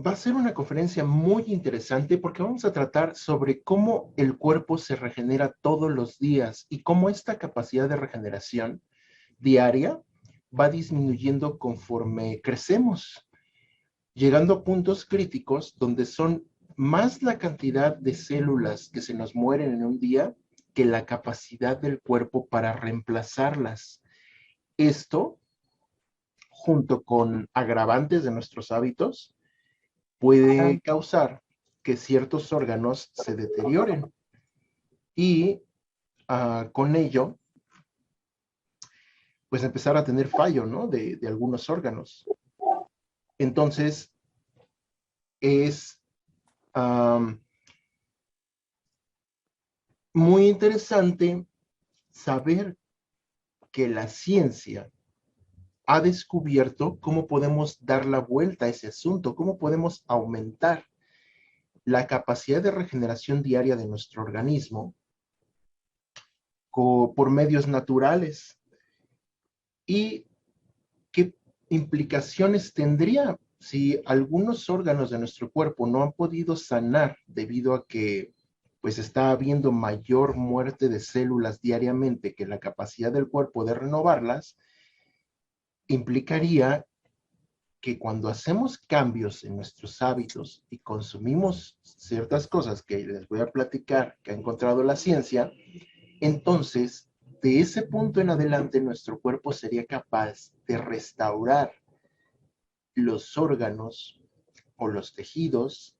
Va a ser una conferencia muy interesante porque vamos a tratar sobre cómo el cuerpo se regenera todos los días y cómo esta capacidad de regeneración diaria va disminuyendo conforme crecemos, llegando a puntos críticos donde son más la cantidad de células que se nos mueren en un día que la capacidad del cuerpo para reemplazarlas. Esto, junto con agravantes de nuestros hábitos, puede causar que ciertos órganos se deterioren y con ello, pues empezar a tener fallo, ¿no? De algunos órganos. Entonces, es muy interesante saber que la ciencia ha descubierto cómo podemos dar la vuelta a ese asunto, cómo podemos aumentar la capacidad de regeneración diaria de nuestro organismo por medios naturales y qué implicaciones tendría si algunos órganos de nuestro cuerpo no han podido sanar debido a que pues está habiendo mayor muerte de células diariamente que la capacidad del cuerpo de renovarlas, implicaría que cuando hacemos cambios en nuestros hábitos y consumimos ciertas cosas que les voy a platicar que ha encontrado la ciencia, entonces de ese punto en adelante nuestro cuerpo sería capaz de restaurar los órganos o los tejidos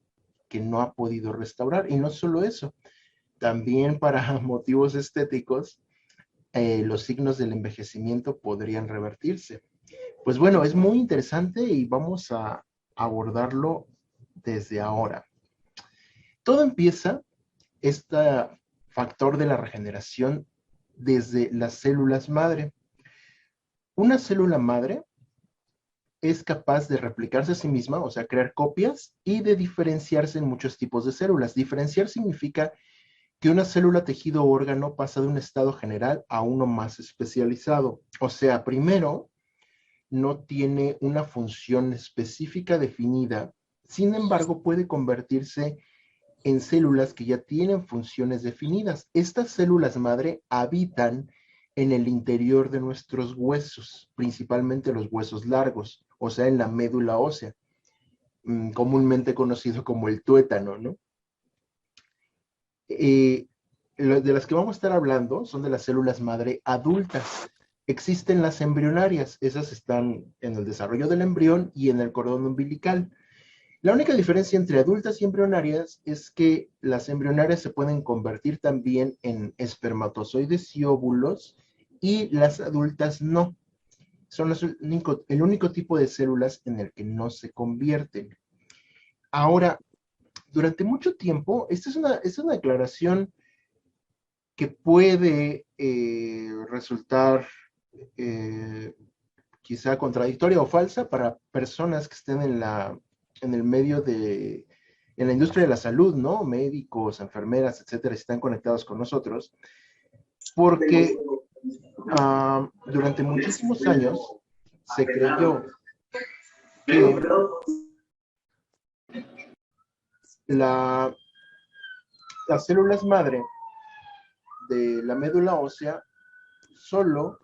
que no ha podido restaurar. Y no solo eso, también para motivos estéticos, los signos del envejecimiento podrían revertirse. Pues bueno, es muy interesante y vamos a abordarlo desde ahora. Todo empieza, este factor de la regeneración, desde las células madre. Una célula madre es capaz de replicarse a sí misma, o sea, crear copias y de diferenciarse en muchos tipos de células. Diferenciar significa que una célula, tejido o órgano pasa de un estado general a uno más especializado. O sea, primero no tiene una función específica definida, sin embargo puede convertirse en células que ya tienen funciones definidas. Estas células madre habitan en el interior de nuestros huesos, principalmente los huesos largos, o sea, en la médula ósea, comúnmente conocido como el tuétano, ¿no? De las que vamos a estar hablando son de las células madre adultas. Existen las embrionarias, esas están en el desarrollo del embrión y en el cordón umbilical. La única diferencia entre adultas y embrionarias es que las embrionarias se pueden convertir también en espermatozoides y óvulos y las adultas no. Son el único tipo de células en el que no se convierten. Ahora, durante mucho tiempo, esta es una declaración que puede resultar quizá contradictoria o falsa para personas que estén en el medio en la industria de la salud, ¿no? Médicos, enfermeras, etcétera, están conectados con nosotros, porque durante muchísimos años se creyó que las células madre de la médula ósea solo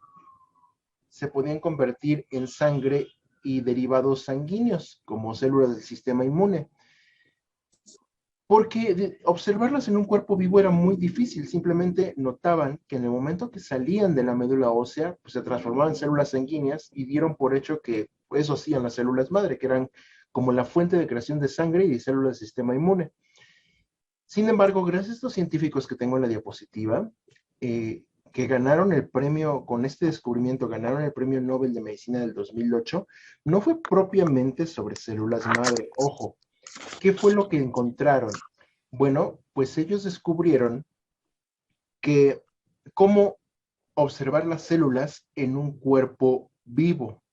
se podían convertir en sangre y derivados sanguíneos, como células del sistema inmune. Porque observarlas en un cuerpo vivo era muy difícil, simplemente notaban que en el momento que salían de la médula ósea, pues se transformaban en células sanguíneas y dieron por hecho que eso hacían las células madre, que eran como la fuente de creación de sangre y de células del sistema inmune. Sin embargo, gracias a estos científicos que tengo en la diapositiva, que ganaron el premio, con este descubrimiento, ganaron el premio Nobel de Medicina del 2008, no fue propiamente sobre células madre. Ojo, ¿qué fue lo que encontraron? Bueno, pues ellos descubrieron que cómo observar las células en un cuerpo vivo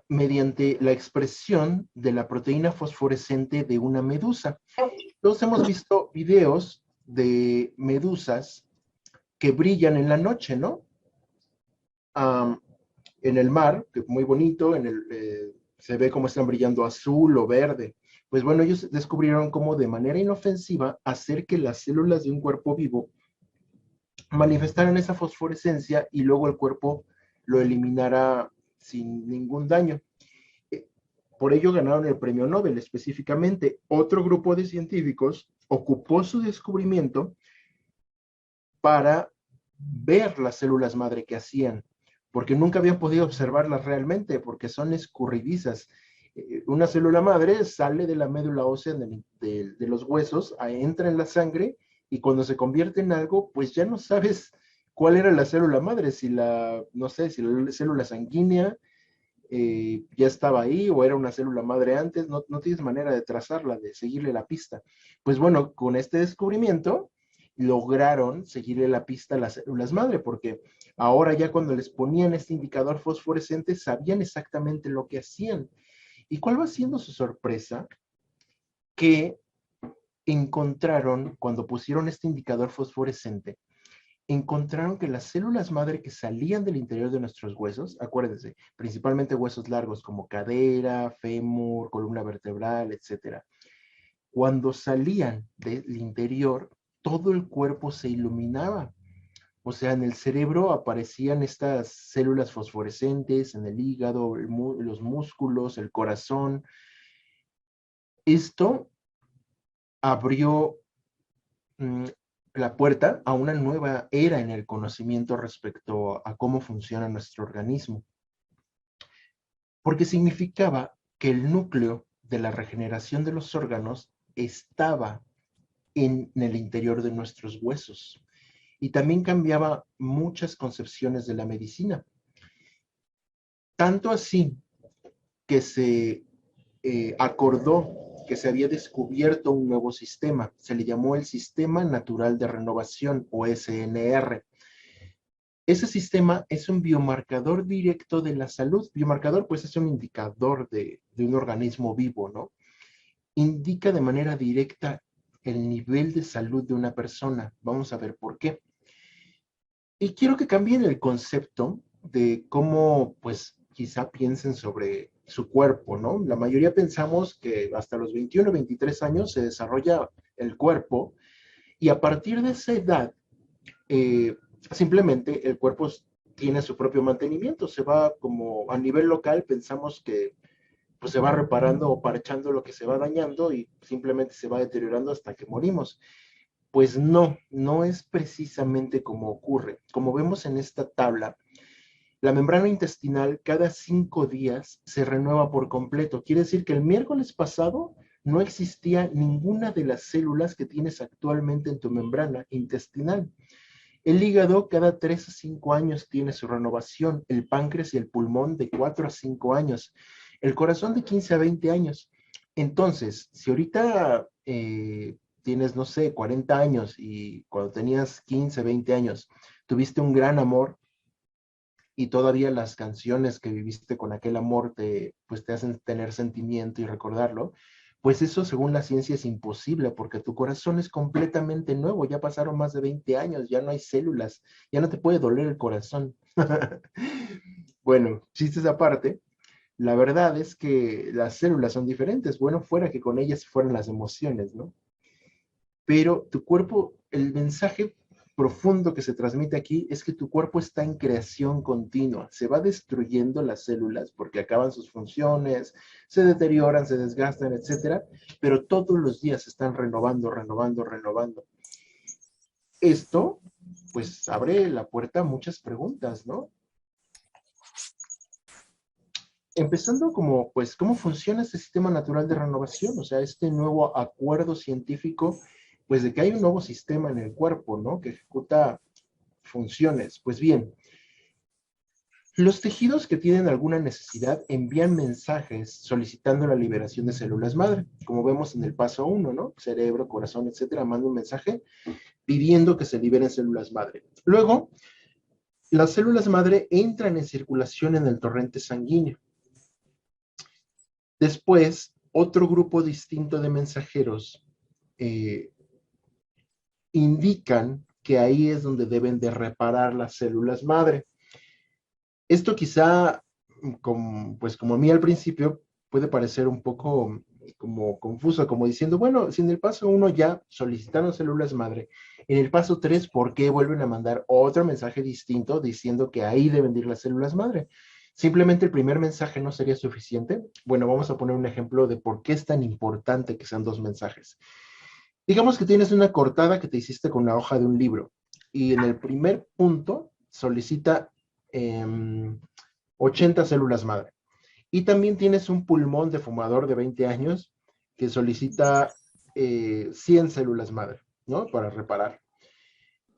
mediante la expresión de la proteína fosforescente de una medusa. Todos hemos visto videos de medusas que brillan en la noche, ¿no? En el mar, que es muy bonito, se ve como están brillando azul o verde. Pues bueno, ellos descubrieron cómo de manera inofensiva hacer que las células de un cuerpo vivo manifestaran esa fosforescencia y luego el cuerpo lo eliminara sin ningún daño. Por ello ganaron el premio Nobel específicamente. Otro grupo de científicos ocupó su descubrimiento para ver las células madre que hacían, porque nunca habían podido observarlas realmente, porque son escurridizas. Una célula madre sale de la médula ósea de los huesos, entra en la sangre y cuando se convierte en algo, pues ya no sabes cuál era la célula madre, si la, no sé, si la célula sanguínea ya estaba ahí o era una célula madre antes, no tienes manera de trazarla, de seguirle la pista. Pues bueno, con este descubrimiento lograron seguirle la pista a las células madre, porque ahora ya cuando les ponían este indicador fosforescente sabían exactamente lo que hacían. ¿Y cuál va siendo su sorpresa? Que encontraron, cuando pusieron este indicador fosforescente, encontraron que las células madre que salían del interior de nuestros huesos, acuérdense, principalmente huesos largos como cadera, fémur, columna vertebral, etcétera, cuando salían del interior, todo el cuerpo se iluminaba. O sea, en el cerebro aparecían estas células fosforescentes, en el hígado, los músculos, el corazón. Esto abrió la puerta a una nueva era en el conocimiento respecto a cómo funciona nuestro organismo, porque significaba que el núcleo de la regeneración de los órganos estaba en el interior de nuestros huesos y también cambiaba muchas concepciones de la medicina. Tanto así que se acordó que se había descubierto un nuevo sistema. Se le llamó el Sistema Natural de Renovación, o SNR. Ese sistema es un biomarcador directo de la salud. Biomarcador, pues, es un indicador de un organismo vivo, ¿no? Indica de manera directa el nivel de salud de una persona. Vamos a ver por qué. Y quiero que cambien el concepto de cómo, pues, quizá piensen sobre su cuerpo, ¿no? La mayoría pensamos que hasta los 21 o 23 años se desarrolla el cuerpo y a partir de esa edad, simplemente el cuerpo tiene su propio mantenimiento, se va como a nivel local, pensamos que pues se va reparando o parchando lo que se va dañando y simplemente se va deteriorando hasta que morimos. Pues no, no es precisamente como ocurre. Como vemos en esta tabla, la membrana intestinal cada 5 días se renueva por completo. Quiere decir que el miércoles pasado no existía ninguna de las células que tienes actualmente en tu membrana intestinal. El hígado cada 3 a 5 años tiene su renovación, el páncreas y el pulmón de 4 a 5 años, el corazón de 15 a 20 años. Entonces, si ahorita tienes, no sé, 40 años y cuando tenías 15, 20 años, tuviste un gran amor y todavía las canciones que viviste con aquel amor pues te hacen tener sentimiento y recordarlo, pues eso según la ciencia es imposible porque tu corazón es completamente nuevo, ya pasaron más de 20 años, ya no hay células, ya no te puede doler el corazón. Bueno, chistes aparte, la verdad es que las células son diferentes, bueno, fuera que con ellas fueran las emociones, ¿no? Pero tu cuerpo, el mensaje profundo que se transmite aquí es que tu cuerpo está en creación continua, se va destruyendo las células porque acaban sus funciones, se deterioran, se desgastan, etcétera, pero todos los días se están renovando, renovando, renovando. Esto, pues, abre la puerta a muchas preguntas, ¿no? Empezando como, pues, ¿cómo funciona este sistema natural de renovación? O sea, este nuevo acuerdo científico, pues, de que hay un nuevo sistema en el cuerpo, ¿no? Que ejecuta funciones. Pues bien, los tejidos que tienen alguna necesidad envían mensajes solicitando la liberación de células madre, como vemos en el paso 1, ¿no? Cerebro, corazón, etcétera, manda un mensaje pidiendo que se liberen células madre. Luego, las células madre entran en circulación en el torrente sanguíneo. Después, otro grupo distinto de mensajeros indican que ahí es donde deben de reparar las células madre. Esto quizá, pues como a mí al principio, puede parecer un poco como confuso, como diciendo, bueno, si en el paso 1 ya solicitaron células madre, en el paso 3, ¿por qué vuelven a mandar otro mensaje distinto diciendo que ahí deben ir las células madre? Simplemente el primer mensaje no sería suficiente. Bueno, vamos a poner un ejemplo de por qué es tan importante que sean dos mensajes. Digamos que tienes una cortada que te hiciste con la hoja de un libro y en el primer punto solicita 80 células madre. Y también tienes un pulmón de fumador de 20 años que solicita 100 células madre, ¿no? Para reparar.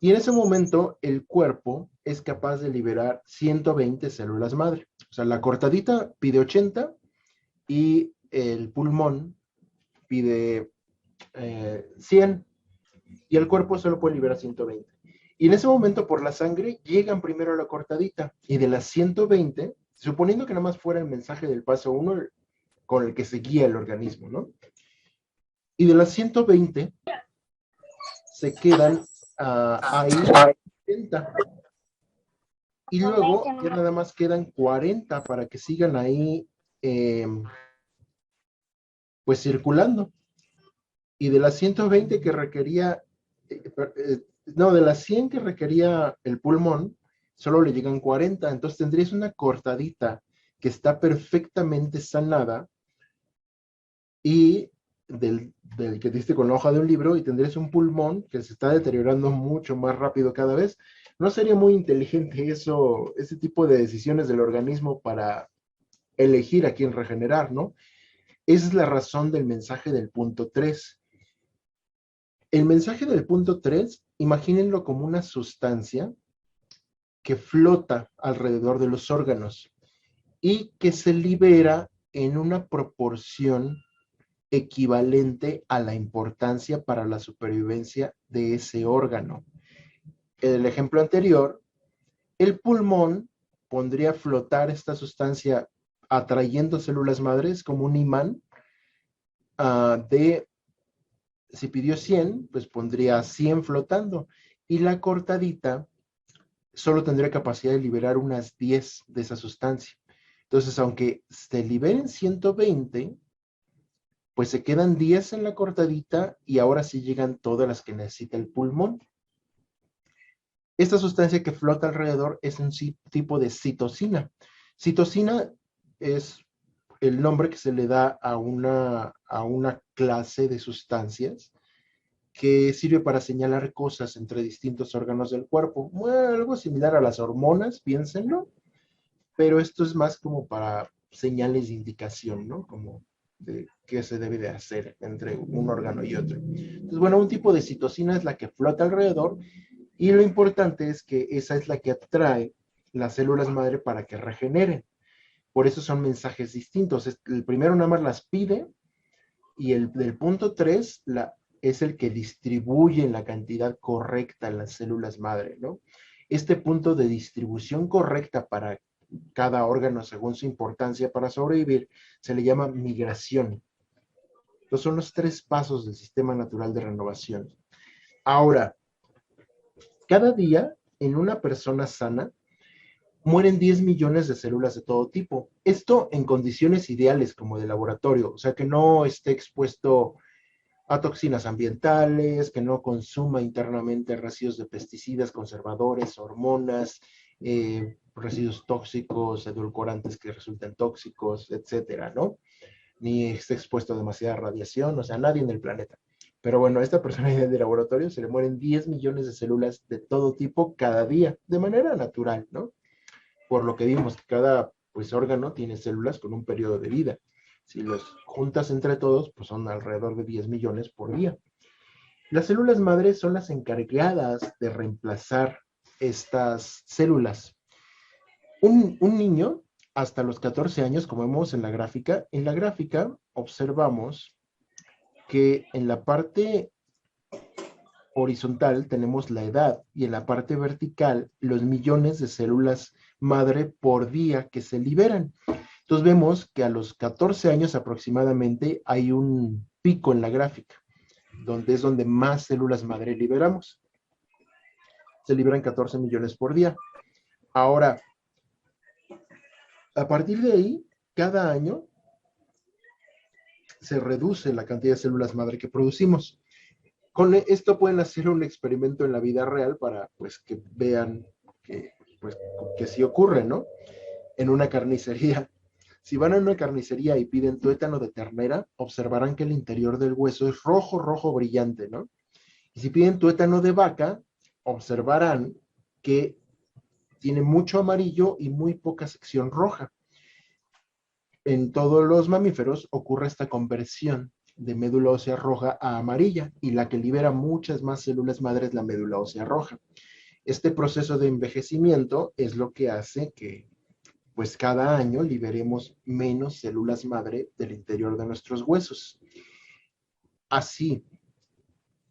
Y en ese momento el cuerpo es capaz de liberar 120 células madre. O sea, la cortadita pide 80 y el pulmón pide 100 y el cuerpo solo puede liberar 120. Y en ese momento por la sangre llegan primero a la cortadita y de las 120, suponiendo que nada más fuera el mensaje del paso 1 con el que se guía el organismo, ¿no? Y de las 120 se quedan ahí 80. Y luego ya nada más quedan 40 para que sigan ahí pues circulando. Y de las 120 que requería, no, de las 100 que requería el pulmón, solo le llegan 40. Entonces tendrías una cortadita que está perfectamente sanada y del que diste con la hoja de un libro y tendrías un pulmón que se está deteriorando mucho más rápido cada vez. ¿No sería muy inteligente eso, ese tipo de decisiones del organismo para elegir a quién regenerar, ¿no? Esa es la razón del mensaje del punto 3. El mensaje del punto 3, imagínenlo como una sustancia que flota alrededor de los órganos y que se libera en una proporción equivalente a la importancia para la supervivencia de ese órgano. El ejemplo anterior, el pulmón pondría a flotar esta sustancia atrayendo células madres como un imán si pidió 100, pues pondría 100 flotando. Y la cortadita solo tendría capacidad de liberar unas 10 de esa sustancia. Entonces, aunque se liberen 120, pues se quedan 10 en la cortadita y ahora sí llegan todas las que necesita el pulmón. Esta sustancia que flota alrededor es un tipo de citosina. Citosina es el nombre que se le da a una clase de sustancias que sirve para señalar cosas entre distintos órganos del cuerpo. Bueno, algo similar a las hormonas, piénsenlo, pero esto es más como para señales de indicación, ¿no? Como de qué se debe de hacer entre un órgano y otro. Entonces, bueno, un tipo de citosina es la que flota alrededor y lo importante es que esa es la que atrae las células madre para que regeneren. Por eso son mensajes distintos. El primero nada más las pide y el del punto 3 es el que distribuye la cantidad correcta en las células madre, ¿no? Este punto de distribución correcta para cada órgano según su importancia para sobrevivir se le llama migración. Estos son los 3 pasos del sistema natural de renovación. Ahora, cada día en una persona sana mueren 10 millones de células de todo tipo. Esto en condiciones ideales como de laboratorio, o sea, que no esté expuesto a toxinas ambientales, que no consuma internamente residuos de pesticidas, conservadores, hormonas, residuos tóxicos, edulcorantes que resulten tóxicos, etcétera, ¿no? Ni esté expuesto a demasiada radiación, o sea, nadie en el planeta. Pero bueno, a esta persona de laboratorio se le mueren 10 millones de células de todo tipo cada día, de manera natural, ¿no? Por lo que vimos que cada pues, órgano tiene células con un periodo de vida. Si los juntas entre todos, pues son alrededor de 10 millones por día. Las células madres son las encargadas de reemplazar estas células. Un niño, hasta los 14 años, como vemos en la gráfica observamos que en la parte horizontal tenemos la edad y en la parte vertical los millones de células madre por día que se liberan. Entonces vemos que a los 14 años aproximadamente hay un pico en la gráfica, donde es donde más células madre liberamos. Se liberan 14 millones por día. Ahora, a partir de ahí, cada año se reduce la cantidad de células madre que producimos. Con esto pueden hacer un experimento en la vida real para pues que vean que, pues, que sí ocurre, ¿no? En una carnicería. Si van a una carnicería y piden tuétano de ternera, observarán que el interior del hueso es rojo, rojo brillante, ¿no? Y si piden tuétano de vaca, observarán que tiene mucho amarillo y muy poca sección roja. En todos los mamíferos ocurre esta conversión de médula ósea roja a amarilla y la que libera muchas más células madre es la médula ósea roja. Este proceso de envejecimiento es lo que hace que pues cada año liberemos menos células madre del interior de nuestros huesos. Así,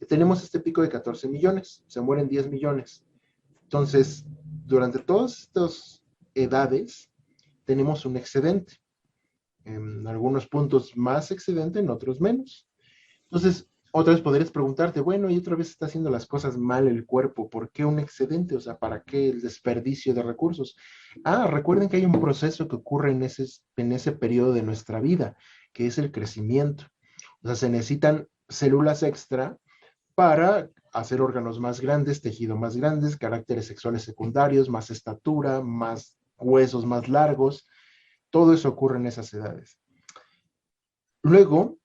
tenemos este pico de 14 millones, se mueren 10 millones. Entonces, durante todas estas edades, tenemos un excedente. En algunos puntos más excedente, en otros menos. Entonces, otra vez podrías preguntarte, bueno, y otra vez está haciendo las cosas mal el cuerpo, ¿por qué un excedente? O sea, ¿para qué el desperdicio de recursos? Recuerden que hay un proceso que ocurre en ese periodo de nuestra vida, que es el crecimiento. O sea, se necesitan células extra para hacer órganos más grandes, tejido más grandes, caracteres sexuales secundarios, más estatura, más huesos más largos. Todo eso ocurre en esas edades. Luego,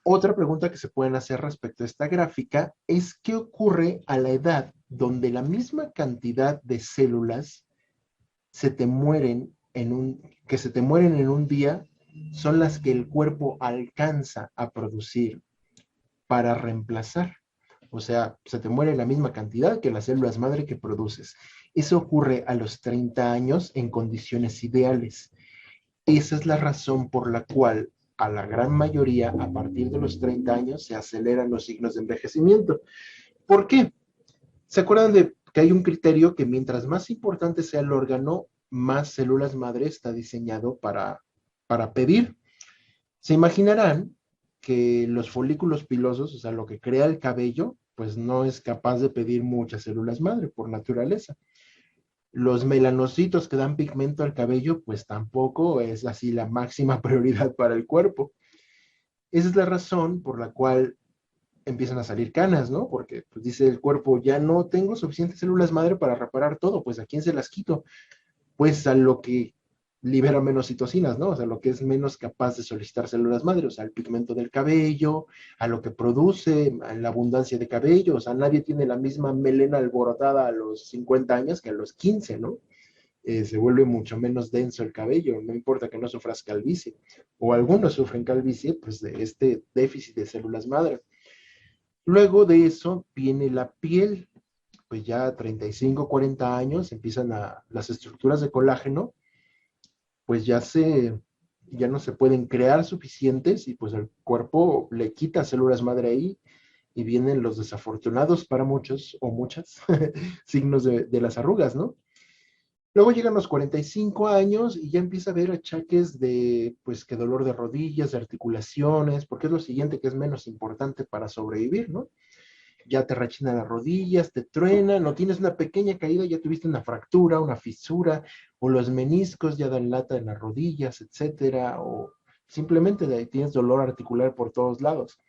otra pregunta que se pueden hacer respecto a esta gráfica es qué ocurre a la edad donde la misma cantidad de células se te mueren que se te mueren en un día son las que el cuerpo alcanza a producir para reemplazar. O sea, se te muere la misma cantidad que las células madre que produces. Eso ocurre a los 30 años en condiciones ideales. Esa es la razón por la cual a la gran mayoría, a partir de los 30 años, se aceleran los signos de envejecimiento. ¿Por qué? ¿Se acuerdan de que hay un criterio que mientras más importante sea el órgano, más células madre está diseñado para pedir? Se imaginarán que los folículos pilosos, o sea, lo que crea el cabello, pues no es capaz de pedir muchas células madre por naturaleza. Los melanocitos que dan pigmento al cabello, pues tampoco es así la máxima prioridad para el cuerpo. Esa es la razón por la cual empiezan a salir canas, ¿no? Porque pues, dice el cuerpo, ya no tengo suficientes células madre para reparar todo, pues ¿a quién se las quito? Pues a lo que libera menos citocinas, ¿no? O sea, lo que es menos capaz de solicitar células madre, o sea, el pigmento del cabello, a lo que produce, a la abundancia de cabello, o sea, nadie tiene la misma melena alborotada a los 50 años que a los 15, ¿no? Se vuelve mucho menos denso el cabello, no importa que no sufras calvicie, o algunos sufren calvicie, pues de este déficit de células madre. Luego de eso viene la piel, pues ya 35, 40 años empiezan las estructuras de colágeno, pues ya no se pueden crear suficientes y pues el cuerpo le quita células madre ahí y vienen los desafortunados para muchos o muchas signos de las arrugas, ¿no? Luego llegan los 45 años y ya empieza a haber achaques de, pues, que dolor de rodillas, de articulaciones, porque es lo siguiente que es menos importante para sobrevivir, ¿no? Ya te rechinan las rodillas, te truenan, no tienes una pequeña caída, ya tuviste una fractura, una fisura, o los meniscos ya dan lata en las rodillas, etcétera, o simplemente tienes dolor articular por todos lados.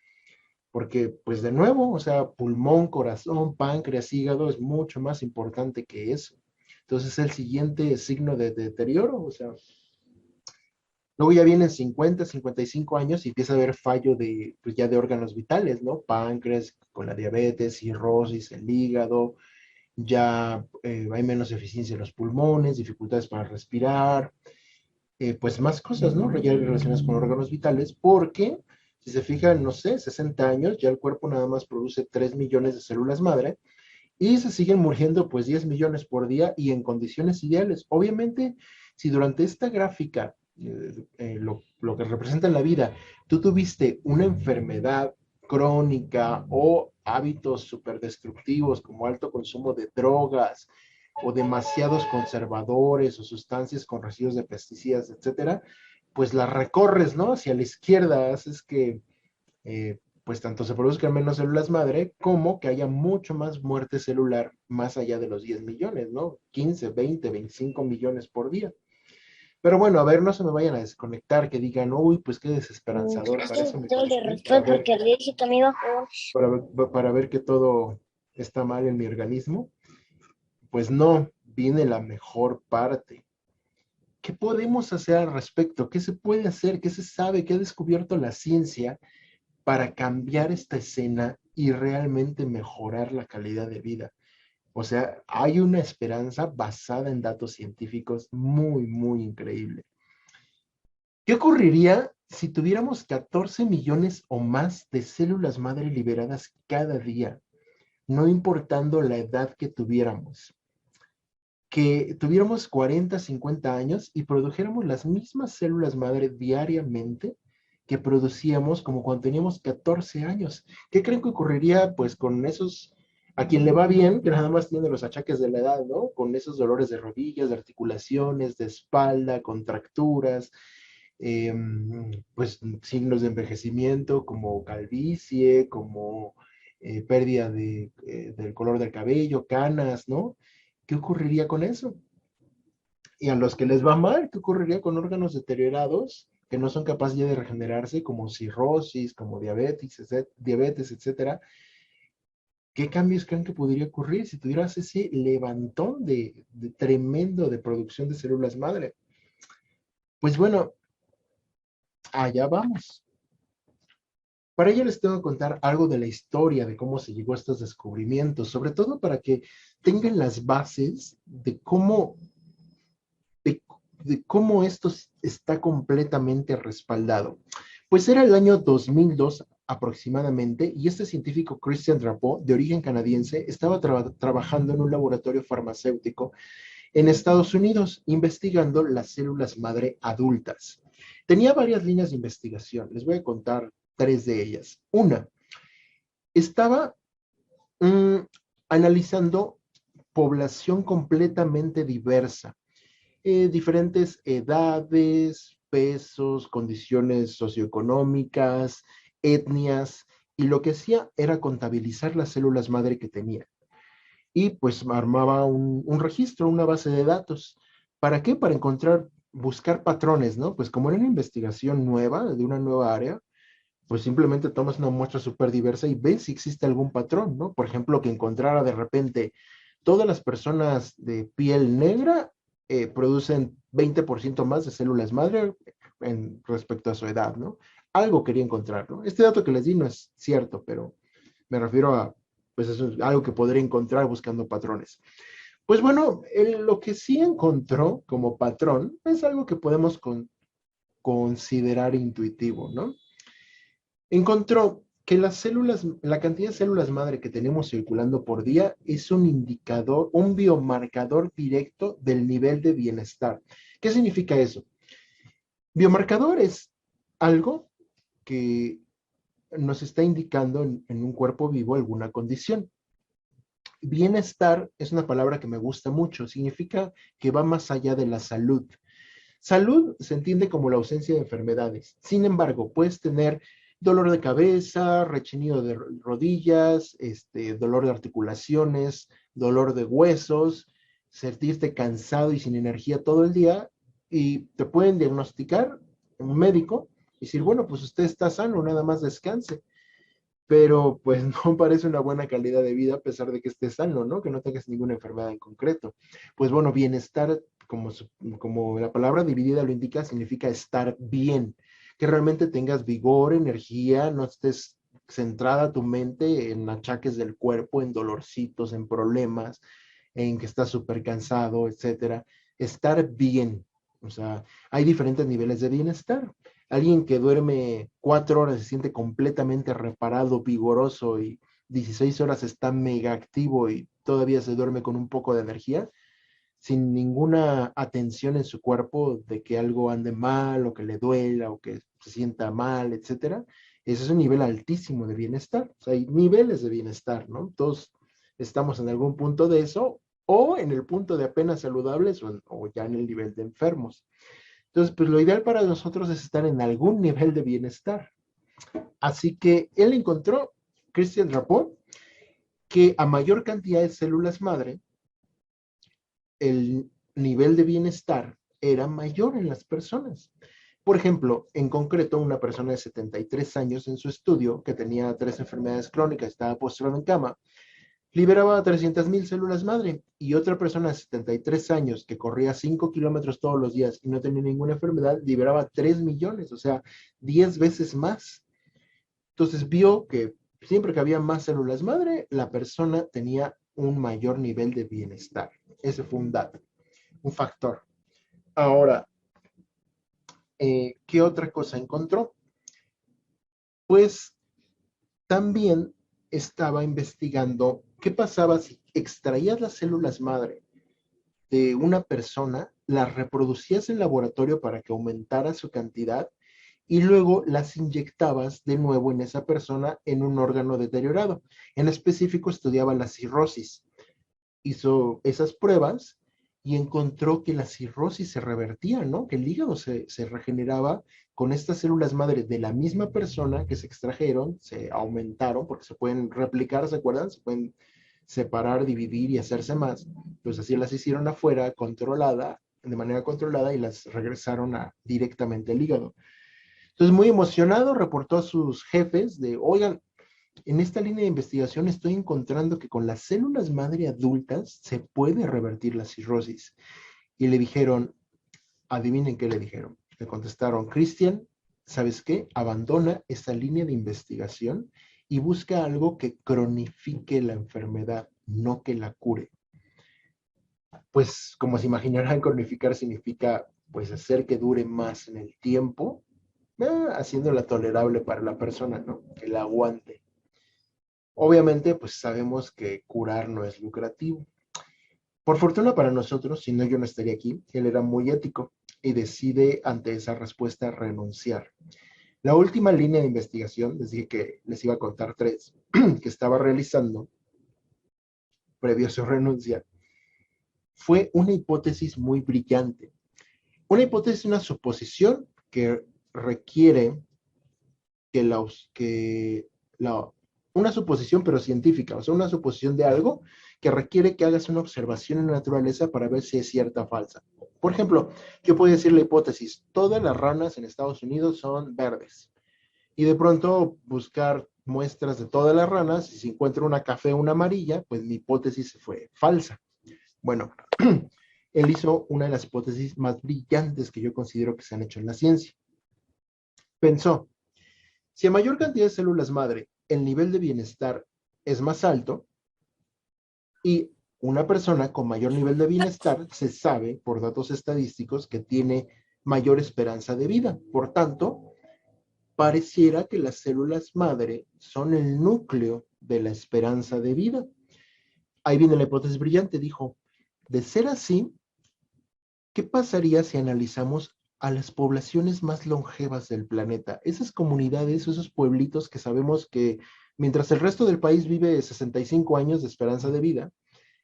Porque, pues de nuevo, o sea, pulmón, corazón, páncreas, hígado es mucho más importante que eso. Entonces, el siguiente signo de deterioro, o sea, luego ya vienen 50, 55 años y empieza a haber fallo de, pues ya de órganos vitales, ¿no? Páncreas, con la diabetes, cirrosis, el hígado, ya hay menos eficiencia en los pulmones, dificultades para respirar, pues más cosas, ¿no? Ya relacionadas con órganos vitales, porque si se fijan, no sé, 60 años, ya el cuerpo nada más produce 3 millones de células madre y se siguen muriendo pues 10 millones por día y en condiciones ideales. Obviamente, si durante esta gráfica, lo que representa en la vida, tú tuviste una enfermedad crónica o hábitos súper destructivos como alto consumo de drogas o demasiados conservadores o sustancias con residuos de pesticidas, etcétera, pues las recorres, ¿no? Hacia la izquierda, haces que pues tanto se produzcan menos células madre como que haya mucho más muerte celular más allá de los 10 millones, ¿no? 15, 20, 25 millones por día. Pero bueno, a ver, no se me vayan a desconectar, que digan, uy, pues qué desesperanzador, Es para que eso me yo le conecté, para respeto ver, porque le dije que me iba a jugar. para ver que todo está mal en mi organismo. Pues no, viene la mejor parte. ¿Qué podemos hacer al respecto? ¿Qué se puede hacer? ¿Qué se sabe? ¿Qué ha descubierto la ciencia para cambiar esta escena y realmente mejorar la calidad de vida? O sea, hay una esperanza basada en datos científicos muy, muy increíble. ¿Qué ocurriría si tuviéramos 14 millones o más de células madre liberadas cada día, no importando la edad que tuviéramos? Que tuviéramos 40, 50 años y produjéramos las mismas células madre diariamente que producíamos como cuando teníamos 14 años. ¿Qué creen que ocurriría pues con esos, a quien le va bien, que nada más tiene los achaques de la edad, ¿no? Con esos dolores de rodillas, de articulaciones, de espalda, contracturas, pues signos de envejecimiento como calvicie, como pérdida del color del cabello, canas, ¿no? ¿Qué ocurriría con eso? Y a los que les va mal, ¿qué ocurriría con órganos deteriorados que no son capaces ya de regenerarse, como cirrosis, como diabetes, etcétera? ¿Qué cambios creen que podría ocurrir si tuvieras ese levantón de tremendo de producción de células madre? Pues bueno, allá vamos. Para ello les tengo que contar algo de la historia de cómo se llegó a estos descubrimientos, sobre todo para que tengan las bases de, de cómo esto está completamente respaldado. Pues era el año 2002 aproximadamente, y este científico Christian Drapeau, de origen canadiense, estaba trabajando en un laboratorio farmacéutico en Estados Unidos, investigando las células madre adultas. Tenía varias líneas de investigación, les voy a contar tres de ellas. Una, estaba mmm, analizando población completamente diversa, diferentes edades, pesos, condiciones socioeconómicas, etnias, y lo que hacía era contabilizar las células madre que tenía. Y pues armaba un registro, una base de datos. ¿Para qué? Para encontrar, buscar patrones, ¿no? Pues como era una investigación nueva, de una nueva área, pues simplemente tomas una muestra súper diversa y ves si existe algún patrón, ¿no? Por ejemplo, que encontrara de repente todas las personas de piel negra producen 20% más de células madre respecto a su edad, ¿no? Algo quería encontrar, ¿no? Este dato que les di no es cierto, pero me refiero a, pues eso es algo que podría encontrar buscando patrones. Pues bueno, lo que sí encontró como patrón es algo que podemos considerar intuitivo, ¿no? Encontró que las células, la cantidad de células madre que tenemos circulando por día es un indicador, un biomarcador directo del nivel de bienestar. ¿Qué significa eso? Biomarcador es algo que nos está indicando en un cuerpo vivo alguna condición. Bienestar es una palabra que me gusta mucho, significa que va más allá de la salud. Salud se entiende como la ausencia de enfermedades. Sin embargo, puedes tener dolor de cabeza, rechinido de rodillas, dolor de articulaciones, dolor de huesos, sentirte cansado y sin energía todo el día, y te pueden diagnosticar un médico y decir, bueno, pues usted está sano, nada más descanse. Pero pues no parece una buena calidad de vida a pesar de que estés sano, ¿no? Que no tengas ninguna enfermedad en concreto. Pues bueno, bienestar, como la palabra dividida lo indica, significa estar bien, que realmente tengas vigor, energía, no estés centrada tu mente en achaques del cuerpo, en dolorcitos, en problemas, en que estás súper cansado, etcétera. Estar bien. O sea, hay diferentes niveles de bienestar. Alguien que duerme 4 horas se siente completamente reparado, vigoroso y 16 horas está mega activo y todavía se duerme con un poco de energía, sin ninguna atención en su cuerpo de que algo ande mal o que le duela o que se sienta mal, etcétera. Ese es un nivel altísimo de bienestar. O sea, hay niveles de bienestar, ¿no? Todos estamos en algún punto de eso o en el punto de apenas saludables o ya en el nivel de enfermos. Entonces, pues lo ideal para nosotros es estar en algún nivel de bienestar. Así que él encontró, Christian Rapport, que a mayor cantidad de células madre, el nivel de bienestar era mayor en las personas. Por ejemplo, en concreto, una persona de 73 años en su estudio, que tenía 3 enfermedades crónicas, estaba postrado en cama, liberaba 300,000 células madre. Y otra persona de 73 años que corría 5 kilómetros todos los días y no tenía ninguna enfermedad, liberaba 3 millones, o sea, 10 veces más. Entonces vio que siempre que había más células madre, la persona tenía un mayor nivel de bienestar. Ese fue un dato, un factor. Ahora, ¿qué otra cosa encontró? Pues también estaba investigando qué pasaba si extraías las células madre de una persona, las reproducías en laboratorio para que aumentara su cantidad y luego las inyectabas de nuevo en esa persona en un órgano deteriorado. En específico, estudiaba la cirrosis. Hizo esas pruebas y encontró que la cirrosis se revertía, ¿no? Que el hígado se regeneraba con estas células madre de la misma persona que se extrajeron, se aumentaron, porque se pueden replicar, ¿se acuerdan? Se pueden separar, dividir y hacerse más. Pues así las hicieron afuera, controlada, de manera controlada, y las regresaron directamente al hígado. Entonces, muy emocionado, reportó a sus jefes de, oigan, en esta línea de investigación estoy encontrando que con las células madre adultas se puede revertir la cirrosis. Y le dijeron, adivinen qué le dijeron. Le contestaron, Cristian, ¿sabes qué? Abandona esa línea de investigación y busca algo que cronifique la enfermedad, no que la cure. Pues como se imaginarán, cronificar significa pues hacer que dure más en el tiempo, haciéndola tolerable para la persona, ¿no? Que la aguante. Obviamente, pues sabemos que curar no es lucrativo. Por fortuna para nosotros, si no yo no estaría aquí, él era muy ético y decide ante esa respuesta renunciar. La última línea de investigación, les dije que les iba a contar 3, que estaba realizando previo a su renuncia, fue una hipótesis muy brillante. Una hipótesis, una suposición que requiere una suposición pero científica, o sea, una suposición de algo que requiere que hagas una observación en la naturaleza para ver si es cierta o falsa. Por ejemplo, yo puedo decir la hipótesis, todas las ranas en Estados Unidos son verdes. Y de pronto buscar muestras de todas las ranas, y si encuentro una café o una amarilla, pues mi hipótesis fue falsa. Bueno, él hizo una de las hipótesis más brillantes que yo considero que se han hecho en la ciencia. Pensó, si a mayor cantidad de células madre el nivel de bienestar es más alto y una persona con mayor nivel de bienestar se sabe por datos estadísticos que tiene mayor esperanza de vida. Por tanto, pareciera que las células madre son el núcleo de la esperanza de vida. Ahí viene la hipótesis brillante, dijo, de ser así, ¿qué pasaría si analizamos a las poblaciones más longevas del planeta? Esas comunidades, esos pueblitos que sabemos que mientras el resto del país vive 65 años de esperanza de vida,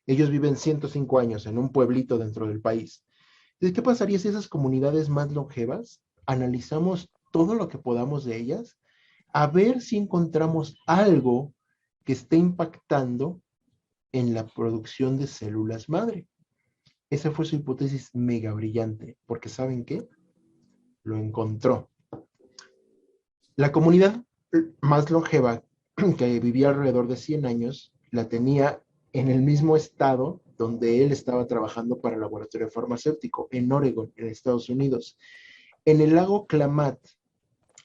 ellos viven 105 años en un pueblito dentro del país. Entonces, ¿qué pasaría si esas comunidades más longevas analizamos todo lo que podamos de ellas, a ver si encontramos algo que esté impactando en la producción de células madre? Esa fue su hipótesis mega brillante, porque ¿saben qué? Lo encontró. La comunidad más longeva, que vivía alrededor de 100 años, la tenía en el mismo estado donde él estaba trabajando para el laboratorio farmacéutico, en Oregon, en Estados Unidos. En el lago Klamath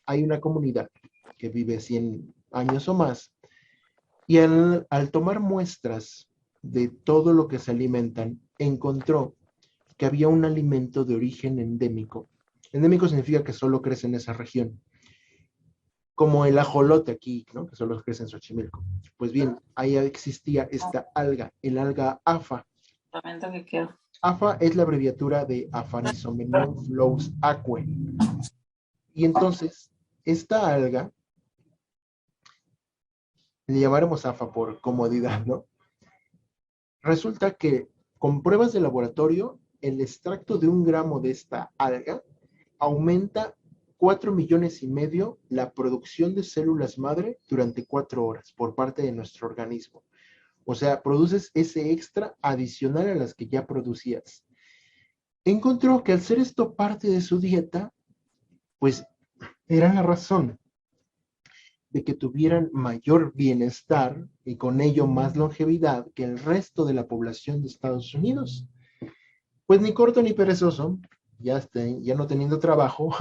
hay una comunidad que vive 100 años o más, y al tomar muestras de todo lo que se alimentan, encontró que había un alimento de origen endémico. Endémico significa que solo crece en esa región, como el ajolote aquí, ¿no? Que solo crece en Xochimilco. Pues bien, ahí existía esta alga, el alga AFA. AFA es la abreviatura de Afanisomenium flous aquae. Y entonces, esta alga, le llamaremos AFA por comodidad, ¿no? Resulta que con pruebas de laboratorio, el extracto de 1 gramo de esta alga aumenta 4,5 millones la producción de células madre durante 4 horas por parte de nuestro organismo. O sea, produces ese extra adicional a las que ya producías. encontró que al ser esto parte de su dieta, pues era la razón de que tuvieran mayor bienestar y con ello más longevidad que el resto de la población de Estados Unidos. Pues ni corto ni perezoso, ya no teniendo trabajo,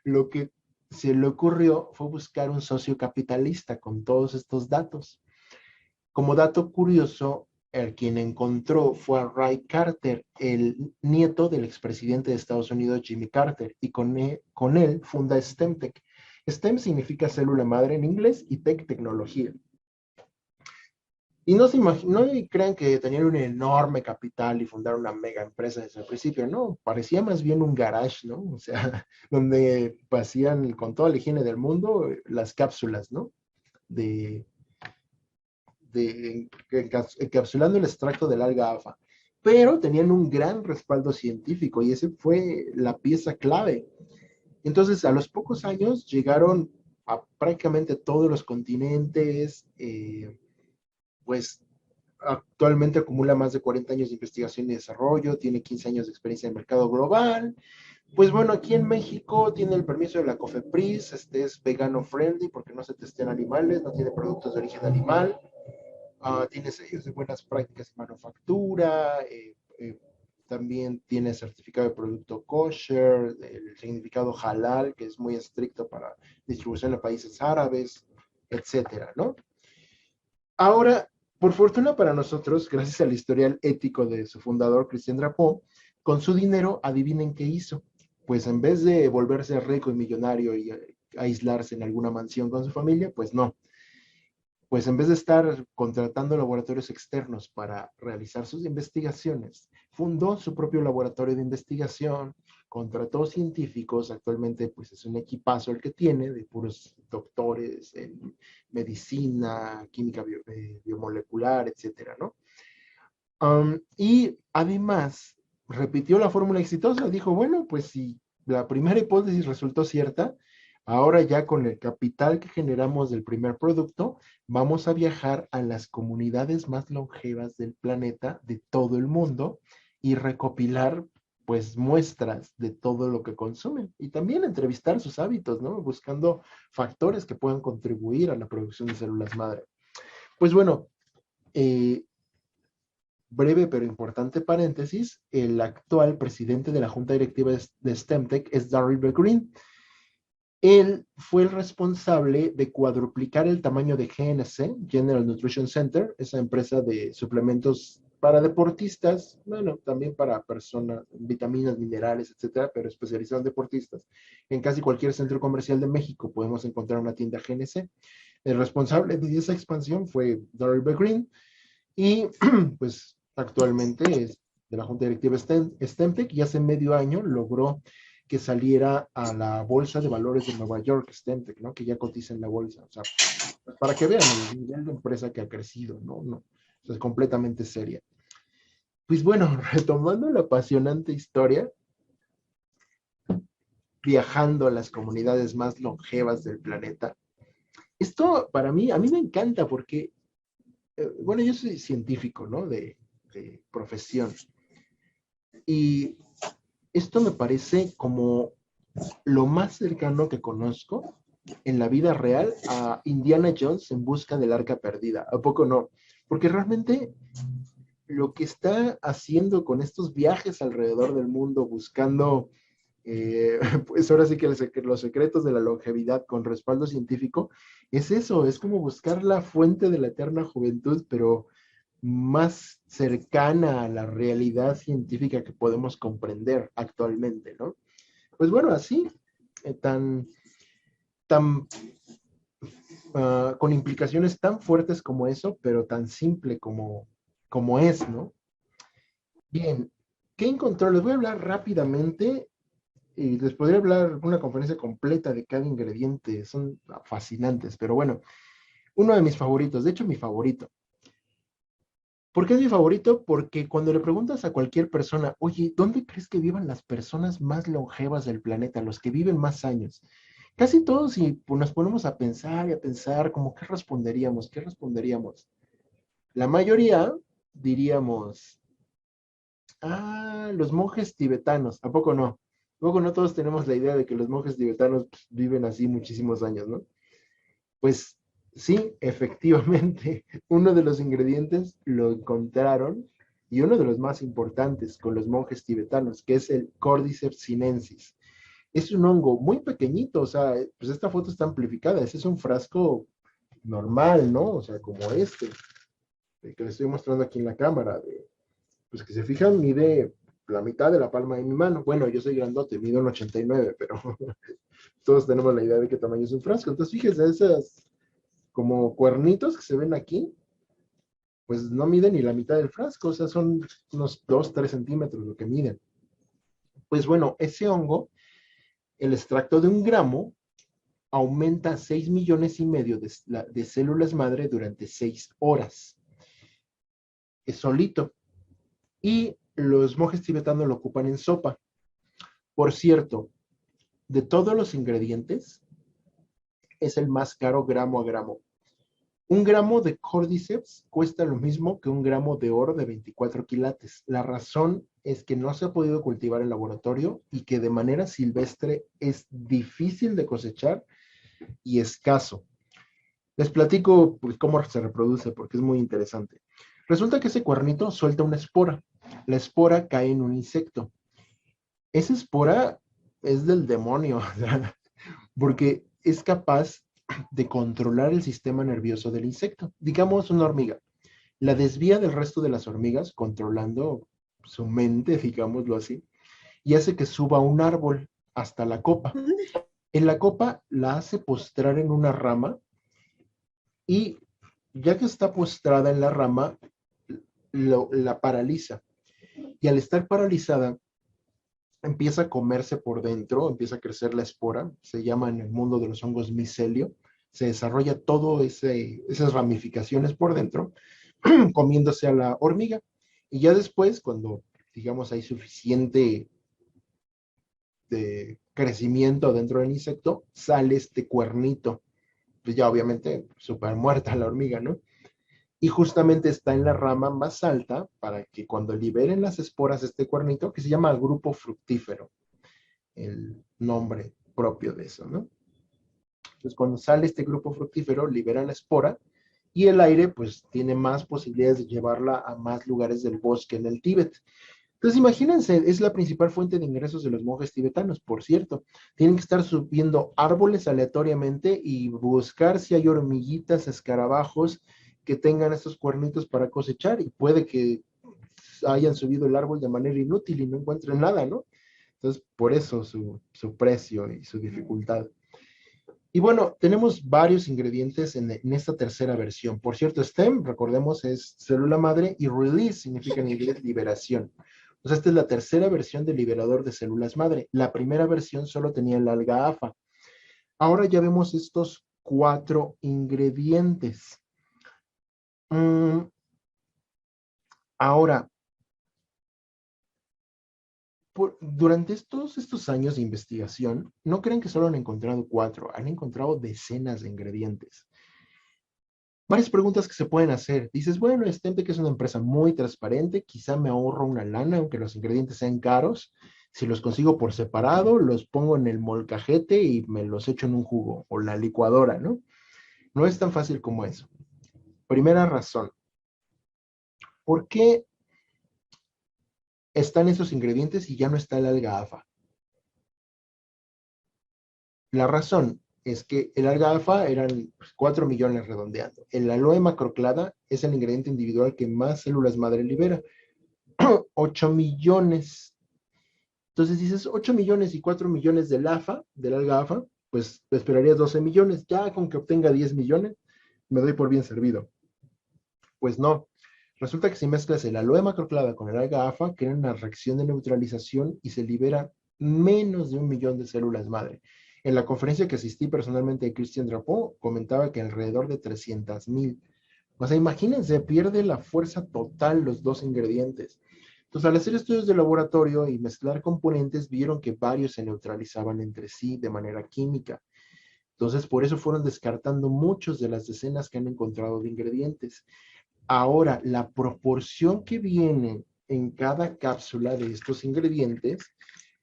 lo que se le ocurrió fue buscar un socio capitalista con todos estos datos. Como dato curioso, el quien encontró fue a Ray Carter, el nieto del expresidente de Estados Unidos, Jimmy Carter, y con él funda STEMTech. STEM significa célula madre en inglés y tech, tecnología. Y no crean que tenían un enorme capital y fundaron una mega empresa desde el principio, no, parecía más bien un garage, ¿no? O sea, donde hacían con toda la higiene del mundo las cápsulas, ¿no? De, encapsulando el extracto del alga AFA. Pero tenían un gran respaldo científico y ese fue la pieza clave. Entonces, a los pocos años llegaron a prácticamente todos los continentes, pues actualmente acumula más de 40 años de investigación y desarrollo, tiene 15 años de experiencia en el mercado global. Pues bueno, aquí en México tiene el permiso de la COFEPRIS, es vegano friendly porque no se testean animales, no tiene productos de origen animal, tiene sellos de buenas prácticas de manufactura, también tiene certificado de producto kosher, el significado halal, que es muy estricto para distribución a países árabes, etcétera, ¿no? Ahora, por fortuna para nosotros, gracias al historial ético de su fundador, Christian Drapeau, con su dinero, adivinen qué hizo. Pues en vez de volverse rico y millonario y aislarse en alguna mansión con su familia, pues no. Pues en vez de estar contratando laboratorios externos para realizar sus investigaciones, fundó su propio laboratorio de investigación, contrató científicos, actualmente pues es un equipazo el que tiene, de puros doctores en medicina, química biomolecular, etcétera, ¿no? Y además repitió la fórmula exitosa, dijo, bueno, pues si la primera hipótesis resultó cierta, ahora ya con el capital que generamos del primer producto, vamos a viajar a las comunidades más longevas del planeta, de todo el mundo, y recopilar pues muestras de todo lo que consumen y también entrevistar sus hábitos, ¿no? Buscando factores que puedan contribuir a la producción de células madre. Pues bueno, breve pero importante paréntesis, el actual presidente de la junta directiva de STEMTech es Darryl B. Green. Él fue el responsable de cuadruplicar el tamaño de GNC, General Nutrition Center, esa empresa de suplementos para deportistas, bueno, también para personas, vitaminas, minerales, etcétera, pero especializado en deportistas. En casi cualquier centro comercial de México podemos encontrar una tienda GNC. El responsable de esa expansión fue Darryl B. Green y pues actualmente es de la Junta Directiva STEMTech y hace medio año logró que saliera a la Bolsa de Valores de Nueva York, STEMTech, ¿no? Que ya cotiza en la bolsa. O sea, pues para que vean el nivel de empresa que ha crecido, ¿no? O sea, es completamente seria. Pues bueno, retomando la apasionante historia, viajando a las comunidades más longevas del planeta, esto para mí, a mí me encanta porque, bueno, yo soy científico, ¿no? De profesión. Y esto me parece como lo más cercano que conozco en la vida real a Indiana Jones en busca del arca perdida. ¿A poco no? Porque realmente lo que está haciendo con estos viajes alrededor del mundo buscando, pues ahora sí que los secretos de la longevidad con respaldo científico, es eso, es como buscar la fuente de la eterna juventud, pero más cercana a la realidad científica que podemos comprender actualmente, ¿no? Pues bueno, así, tan con implicaciones tan fuertes como eso, pero tan simple como es, ¿no? Bien, ¿qué encontró? Les voy a hablar rápidamente y les podría hablar una conferencia completa de cada ingrediente, son fascinantes, pero bueno, uno de mis favoritos, de hecho mi favorito. ¿Por qué es mi favorito? Porque cuando le preguntas a cualquier persona, oye, ¿dónde crees que vivan las personas más longevas del planeta, los que viven más años? Casi todos, si pues, nos ponemos a pensar y a pensar, como, ¿qué responderíamos? ¿Qué responderíamos? La mayoría diríamos Ah, los monjes tibetanos, ¿a poco no? ¿A poco no todos tenemos la idea de que los monjes tibetanos pues, viven así muchísimos años, ¿no? Pues sí, efectivamente, uno de los ingredientes lo encontraron y uno de los más importantes con los monjes tibetanos, que es el Cordyceps sinensis. Es un hongo muy pequeñito, o sea, pues esta foto está amplificada, ese es un frasco normal, ¿no? O sea, como este, el que le estoy mostrando aquí en la cámara, pues que se fijan, mide la mitad de la palma de mi mano. Bueno, yo soy grandote, mido un 89, pero todos tenemos la idea de qué tamaño es un frasco. Entonces, fíjense, esas como cuernitos que se ven aquí, pues no miden ni la mitad del frasco, o sea, son unos 2, 3 centímetros lo que miden. Pues bueno, ese hongo, el extracto de 1 gramo, aumenta 6,5 millones de células madre durante 6 horas. Es solito. Y los monjes tibetanos lo ocupan en sopa. Por cierto, de todos los ingredientes, es el más caro gramo a gramo. 1 gramo de Cordyceps cuesta lo mismo que 1 gramo de oro de 24 quilates. La razón es que no se ha podido cultivar en laboratorio y que de manera silvestre es difícil de cosechar y escaso. Les platico pues, cómo se reproduce porque es muy interesante. Resulta que ese cuernito suelta una espora. La espora cae en un insecto. Esa espora es del demonio, porque es capaz de controlar el sistema nervioso del insecto. Digamos una hormiga. La desvía del resto de las hormigas, controlando su mente, digámoslo así, y hace que suba a un árbol hasta la copa. En la copa la hace postrar en una rama y ya que está postrada en la rama, la paraliza. Y al estar paralizada, empieza a comerse por dentro, empieza a crecer la espora, se llama en el mundo de los hongos micelio, se desarrolla todo esas ramificaciones por dentro, comiéndose a la hormiga. Y ya después, cuando digamos hay suficiente de crecimiento dentro del insecto, sale este cuernito. Pues ya obviamente súper muerta la hormiga, ¿no? Y justamente está en la rama más alta para que cuando liberen las esporas este cuernito, que se llama grupo fructífero, el nombre propio de eso, ¿no? Entonces, cuando sale este grupo fructífero, libera la espora y el aire, pues, tiene más posibilidades de llevarla a más lugares del bosque en el Tíbet. Entonces, imagínense, es la principal fuente de ingresos de los monjes tibetanos, por cierto. Tienen que estar subiendo árboles aleatoriamente y buscar si hay hormiguitas, escarabajos que tengan estos cuernitos para cosechar y puede que hayan subido el árbol de manera inútil y no encuentren nada, ¿no? Entonces, por eso su precio y su dificultad. Y bueno, tenemos varios ingredientes en esta tercera versión. Por cierto, STEM, recordemos, es célula madre y release significa en inglés liberación. O sea, esta es la tercera versión del liberador de células madre. La primera versión solo tenía el alga AFA. Ahora ya vemos estos 4 ingredientes. Ahora, durante estos años de investigación, no creen que solo han encontrado 4, han encontrado decenas de ingredientes. Varias preguntas que se pueden hacer. Dices, bueno, Stempte, que es una empresa muy transparente, quizá me ahorro una lana, aunque los ingredientes sean caros. Si los consigo por separado, los pongo en el molcajete y me los echo en un jugo o la licuadora, ¿no? No es tan fácil como eso. Primera razón. ¿Por qué están esos ingredientes y ya no está el alga AFA? La razón es que el alga alfa eran 4 millones redondeando. El aloe macroclada es el ingrediente individual que más células madre libera. 8 millones. Entonces dices 8 millones y 4 millones del AFA, del alga AFA, pues esperarías 12 millones. Ya con que obtenga 10 millones, me doy por bien servido. Pues no. Resulta que si mezclas el aloe macroclada con el alga AFA, crea una reacción de neutralización y se libera menos de 1 millón de células madre. En la conferencia que asistí personalmente de Christian Drapeau, comentaba que alrededor de 300,000. O sea, imagínense, pierde la fuerza total los dos ingredientes. Entonces, al hacer estudios de laboratorio y mezclar componentes, vieron que varios se neutralizaban entre sí de manera química. Entonces, por eso fueron descartando muchos de las decenas que han encontrado de ingredientes. Ahora, la proporción que viene en cada cápsula de estos ingredientes,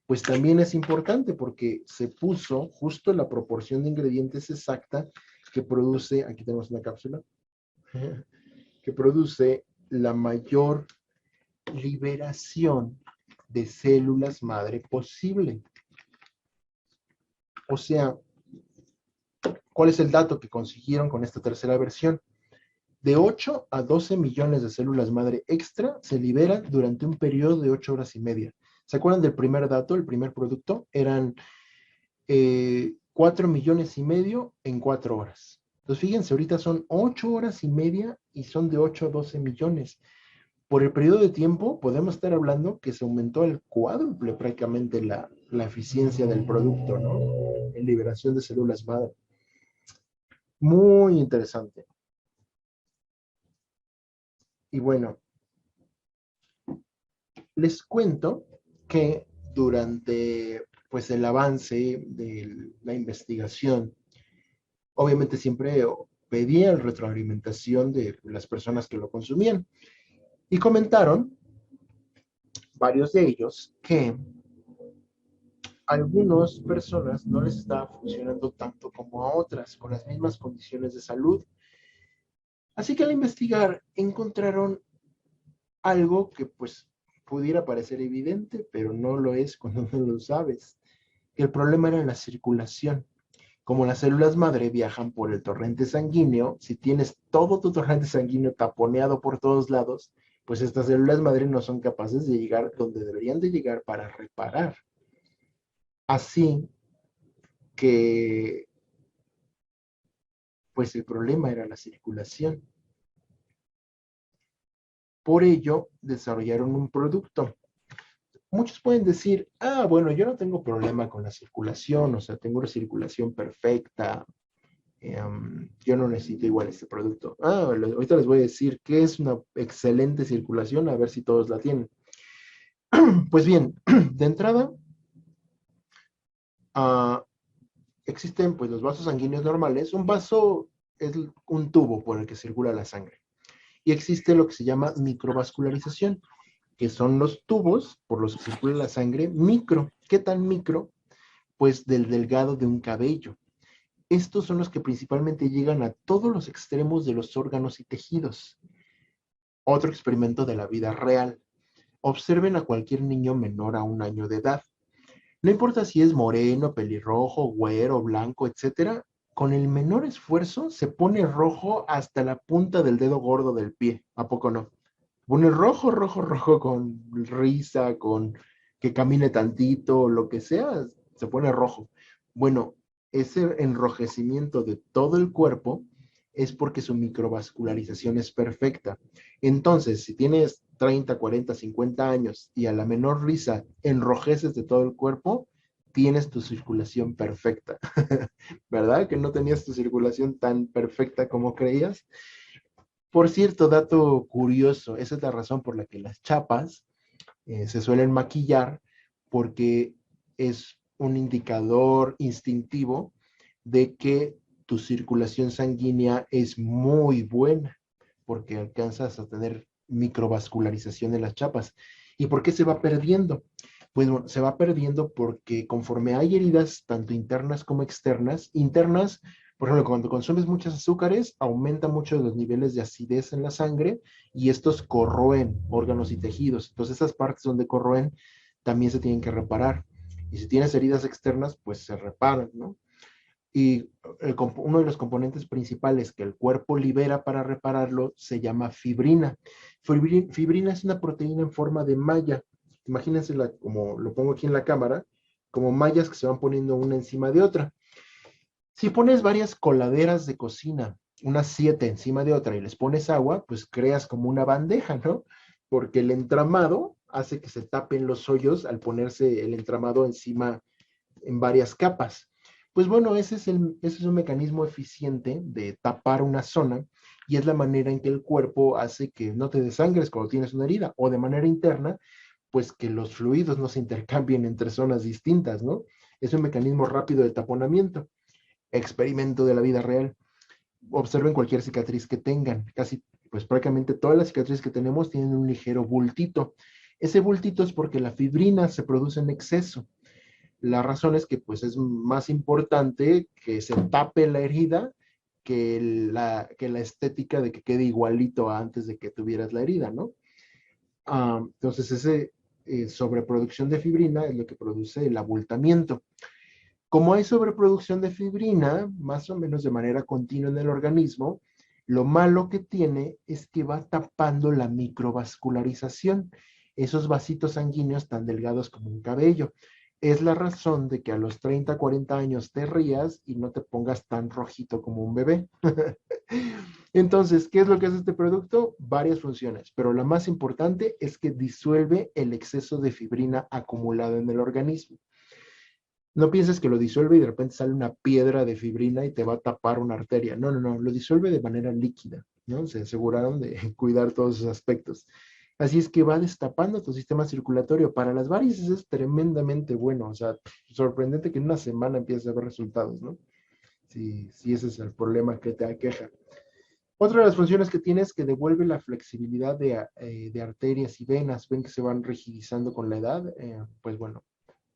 pues también es importante porque se puso justo la proporción de ingredientes exacta que produce, aquí tenemos una cápsula, que produce la mayor liberación de células madre posible. O sea, ¿cuál es el dato que consiguieron con esta tercera versión? De 8 a 12 millones de células madre extra se liberan durante un periodo de 8 horas y media. ¿Se acuerdan del primer dato, el primer producto? Eran 4 millones y medio en 4 horas. Entonces, fíjense, ahorita son 8 horas y media y son de 8 a 12 millones. Por el periodo de tiempo, podemos estar hablando que se aumentó el cuádruple prácticamente la eficiencia del producto, ¿no? En liberación de células madre. Muy interesante. Y bueno, les cuento que durante pues, el avance de la investigación, obviamente siempre pedía la retroalimentación de las personas que lo consumían. Y comentaron, varios de ellos, que a algunas personas no les estaba funcionando tanto como a otras, con las mismas condiciones de salud. Así que al investigar encontraron algo que pues pudiera parecer evidente, pero no lo es cuando no lo sabes. El problema era la circulación. Como las células madre viajan por el torrente sanguíneo, si tienes todo tu torrente sanguíneo taponeado por todos lados, pues estas células madre no son capaces de llegar donde deberían de llegar para reparar. Así que, pues el problema era la circulación. Por ello, desarrollaron un producto. Muchos pueden decir, bueno, yo no tengo problema con la circulación, o sea, tengo una circulación perfecta, yo no necesito igual este producto. Ahorita les voy a decir qué es una excelente circulación, a ver si todos la tienen. Pues bien, de entrada, existen pues los vasos sanguíneos normales. Un vaso es un tubo por el que circula la sangre. Y existe lo que se llama microvascularización, que son los tubos por los que circula la sangre micro. ¿Qué tan micro? Pues del delgado de un cabello. Estos son los que principalmente llegan a todos los extremos de los órganos y tejidos. Otro experimento de la vida real. Observen a cualquier niño menor a 1 año de edad. No importa si es moreno, pelirrojo, güero, blanco, etc. Con el menor esfuerzo se pone rojo hasta la punta del dedo gordo del pie. ¿A poco no? Pone rojo, rojo, rojo con risa, con que camine tantito, lo que sea, se pone rojo. Bueno, ese enrojecimiento de todo el cuerpo es porque su microvascularización es perfecta. Entonces, si tienes 30, 40, 50 años y a la menor risa enrojeces de todo el cuerpo, tienes tu circulación perfecta. ¿Verdad? Que no tenías tu circulación tan perfecta como creías. Por cierto, dato curioso, esa es la razón por la que las chapas se suelen maquillar, porque es un indicador instintivo de que tu circulación sanguínea es muy buena, porque alcanzas a tener microvascularización en las chapas. ¿Y por qué se va perdiendo? Pues bueno, se va perdiendo porque conforme hay heridas, tanto internas como externas, internas, por ejemplo, cuando consumes muchos azúcares, aumenta mucho los niveles de acidez en la sangre y estos corroen órganos y tejidos. Entonces, esas partes donde corroen también se tienen que reparar. Y si tienes heridas externas, pues se reparan, ¿no? Y uno de los componentes principales que el cuerpo libera para repararlo se llama fibrina. Fibrina es una proteína en forma de malla. Imagínense, como lo pongo aquí en la cámara, como mallas que se van poniendo una encima de otra. Si pones varias coladeras de cocina, unas 7 encima de otra, y les pones agua, pues creas como una bandeja, ¿no? Porque el entramado hace que se tapen los hoyos al ponerse el entramado encima en varias capas. Pues bueno, ese es un mecanismo eficiente de tapar una zona y es la manera en que el cuerpo hace que no te desangres cuando tienes una herida, o de manera interna, pues que los fluidos no se intercambien entre zonas distintas, ¿no? Es un mecanismo rápido de taponamiento. Experimento de la vida real. Observen cualquier cicatriz que tengan. Casi pues prácticamente todas las cicatrices que tenemos tienen un ligero bultito. Ese bultito es porque la fibrina se produce en exceso. La razón es que pues es más importante que se tape la herida que la estética de que quede igualito a antes de que tuvieras la herida, ¿no? Entonces, ese sobreproducción de fibrina es lo que produce el abultamiento. Como hay sobreproducción de fibrina, más o menos de manera continua en el organismo, lo malo que tiene es que va tapando la microvascularización, esos vasitos sanguíneos tan delgados como un cabello. Es la razón de que a los 30, 40 años te rías y no te pongas tan rojito como un bebé. Entonces, ¿qué es lo que hace este producto? Varias funciones, pero la más importante es que disuelve el exceso de fibrina acumulado en el organismo. No pienses que lo disuelve y de repente sale una piedra de fibrina y te va a tapar una arteria. No, no, no, lo disuelve de manera líquida, ¿no? Se aseguraron de cuidar todos esos aspectos. Así es que va destapando tu sistema circulatorio. Para las varices es tremendamente bueno. O sea, sorprendente que en una semana empieces a ver resultados, ¿no? Si ese es el problema que te aqueja. Otra de las funciones que tiene es que devuelve la flexibilidad de arterias y venas. Ven que se van rigidizando con la edad. Pues bueno,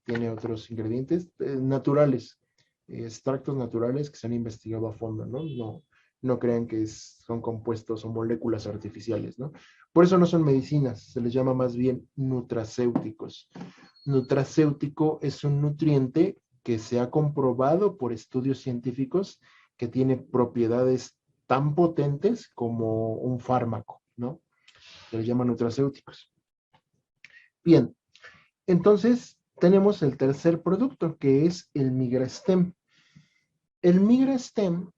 tiene otros ingredientes naturales, extractos naturales que se han investigado a fondo, ¿no? No crean que son compuestos o moléculas artificiales, ¿no? Por eso no son medicinas, se les llama más bien nutracéuticos. Nutracéutico es un nutriente que se ha comprobado por estudios científicos que tiene propiedades tan potentes como un fármaco, ¿no? Se les llama nutracéuticos. Bien, entonces tenemos el tercer producto, que es el Migrastem. El Migrastem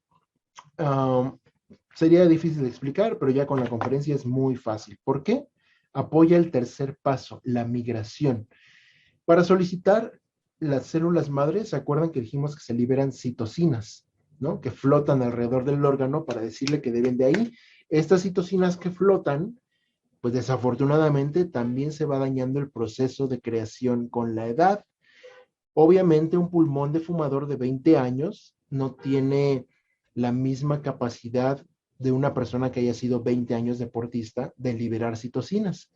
sería difícil de explicar, pero ya con la conferencia es muy fácil. ¿Por qué? Apoya el tercer paso, la migración. Para solicitar las células madres, ¿se acuerdan que dijimos que se liberan citocinas, ¿no? Que flotan alrededor del órgano para decirle que deben de ahí? Estas citocinas que flotan, pues desafortunadamente también se va dañando el proceso de creación con la edad. Obviamente un pulmón de fumador de 20 años no tiene la misma capacidad de una persona que haya sido 20 años deportista de liberar citocinas.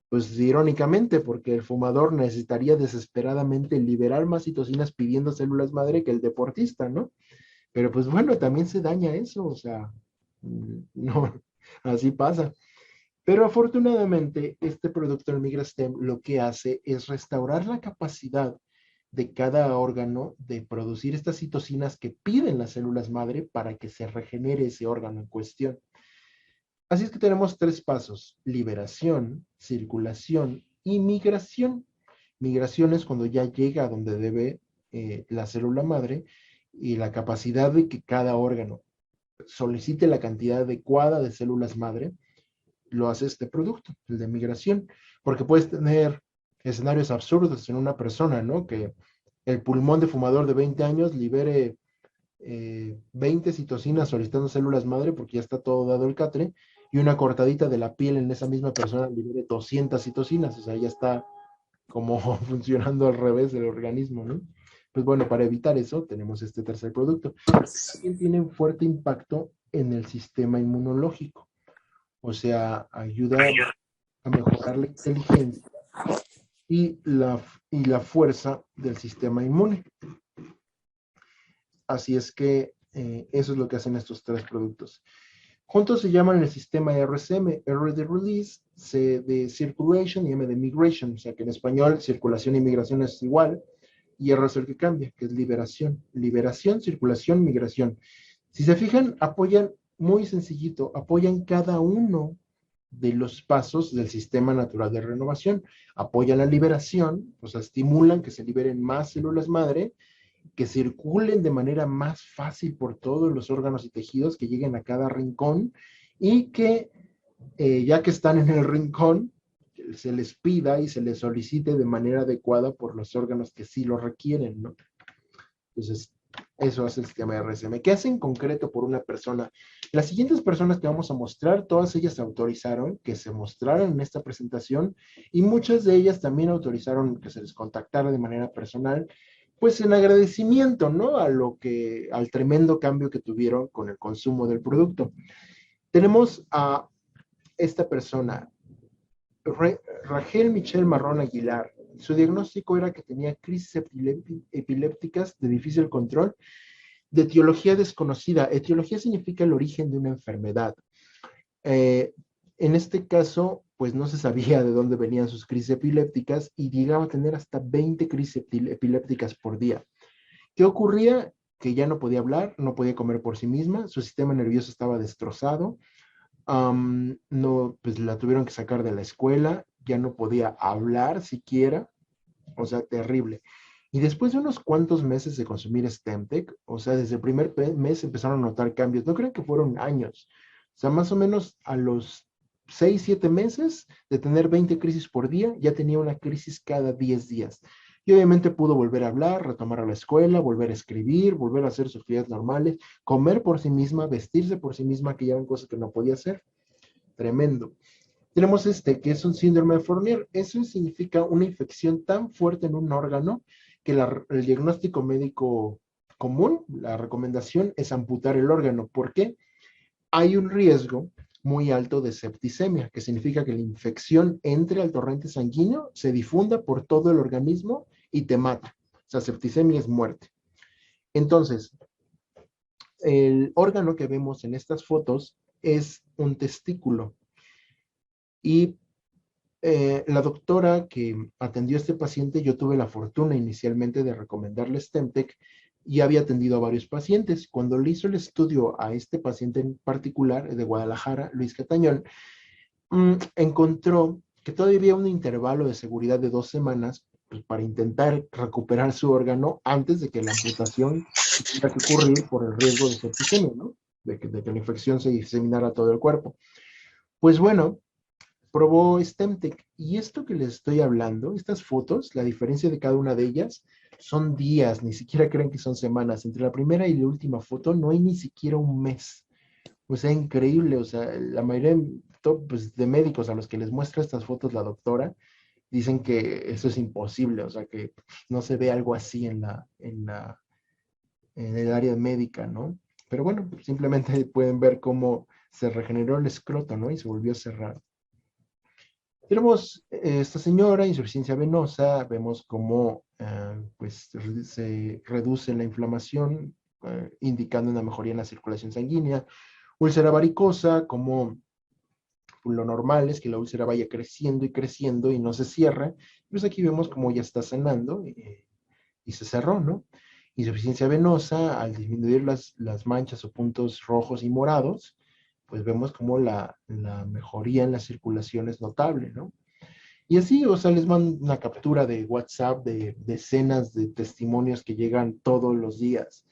Pues irónicamente, porque el fumador necesitaría desesperadamente liberar más citocinas pidiendo células madre que el deportista, ¿no? Pero pues bueno, también se daña eso, o sea, no, así pasa. Pero afortunadamente, este producto, el Migrastem, lo que hace es restaurar la capacidad de cada órgano de producir estas citocinas que piden las células madre para que se regenere ese órgano en cuestión. Así es que tenemos tres pasos: liberación, circulación y migración. Migración es cuando ya llega a donde debe la célula madre, y la capacidad de que cada órgano solicite la cantidad adecuada de células madre lo hace este producto, el de migración, porque puedes tener escenarios absurdos en una persona, ¿no? Que el pulmón de fumador de 20 años libere 20 citocinas solicitando células madre porque ya está todo dado el catre, y una cortadita de la piel en esa misma persona libere 200 citocinas, o sea, ya está como funcionando al revés del organismo, ¿no? Pues bueno, para evitar eso tenemos este tercer producto. También tiene un fuerte impacto en el sistema inmunológico, o sea, ayuda a mejorar la inteligencia y la fuerza del sistema inmune. Así es que eso es lo que hacen estos tres productos. Juntos se llaman el sistema RCM, R de Release, C de Circulation y M de Migration, o sea que en español circulación y migración es igual, y R es el que cambia, que es liberación. Liberación, circulación, migración. Si se fijan, apoyan muy sencillito, apoyan cada uno de los pasos del sistema natural de renovación. Apoyan la liberación, o sea, estimulan que se liberen más células madre, que circulen de manera más fácil por todos los órganos y tejidos, que lleguen a cada rincón, y que ya que están en el rincón, se les pida y se les solicite de manera adecuada por los órganos que sí lo requieren, ¿no? Entonces, eso es el sistema de RSM. ¿Qué hace en concreto por una persona? Las siguientes personas que vamos a mostrar, todas ellas autorizaron que se mostraran en esta presentación, y muchas de ellas también autorizaron que se les contactara de manera personal, pues en agradecimiento, ¿no? Al tremendo cambio que tuvieron con el consumo del producto. Tenemos a esta persona, Rachel Michelle Marrón Aguilar. Su diagnóstico era que tenía crisis epilépticas de difícil control, de etiología desconocida. Etiología significa el origen de una enfermedad. En este caso, pues no se sabía de dónde venían sus crisis epilépticas y llegaba a tener hasta 20 crisis epilépticas por día. ¿Qué ocurría? Que ya no podía hablar, no podía comer por sí misma, su sistema nervioso estaba destrozado, no, pues la tuvieron que sacar de la escuela, ya no podía hablar siquiera, o sea, terrible. Y después de unos cuantos meses de consumir Stemtec, o sea, desde el primer mes empezaron a notar cambios, no creo que fueron años, o sea, más o menos a los 6, 7 meses de tener 20 crisis por día, ya tenía una crisis cada 10 días. Y obviamente pudo volver a hablar, retomar a la escuela, volver a escribir, volver a hacer sus actividades normales, comer por sí misma, vestirse por sí misma, que ya eran cosas que no podía hacer. Tremendo. Tenemos que es un síndrome de Fournier. Eso significa una infección tan fuerte en un órgano que el diagnóstico médico común, la recomendación es amputar el órgano. ¿Por qué? Hay un riesgo muy alto de septicemia, que significa que la infección entre al torrente sanguíneo, se difunda por todo el organismo y te mata. O sea, septicemia es muerte. Entonces, el órgano que vemos en estas fotos es un testículo. Y la doctora que atendió a este paciente, yo tuve la fortuna inicialmente de recomendarle Stemtec y había atendido a varios pacientes. Cuando le hizo el estudio a este paciente en particular, de Guadalajara, Luis Catañón, encontró que todavía había un intervalo de seguridad de 2 semanas pues, para intentar recuperar su órgano antes de que la amputación tuviera que ocurrir por el riesgo de septicemia, ¿no? De que la infección se diseminara a todo el cuerpo. Pues bueno, probó Stemtec. Y esto que les estoy hablando, estas fotos, la diferencia de cada una de ellas son días, ni siquiera creen que son semanas. Entre la primera y la última foto no hay ni siquiera un mes. O sea, increíble. O sea, la mayoría pues, de médicos a los que les muestra estas fotos la doctora dicen que eso es imposible. O sea, que no se ve algo así en el área médica, ¿no? Pero bueno, simplemente pueden ver cómo se regeneró el escroto, ¿no? Y se volvió a cerrar. Tenemos esta señora, insuficiencia venosa, vemos cómo pues, se reduce la inflamación, indicando una mejoría en la circulación sanguínea. Úlcera varicosa, como lo normal es que la úlcera vaya creciendo y creciendo y no se cierra. Pues aquí vemos cómo ya está sanando y se cerró, ¿no? Insuficiencia venosa, al disminuir las manchas o puntos rojos y morados, pues vemos como la mejoría en la circulación es notable, ¿no? Y así, o sea, les mando una captura de WhatsApp de decenas de testimonios que llegan todos los días.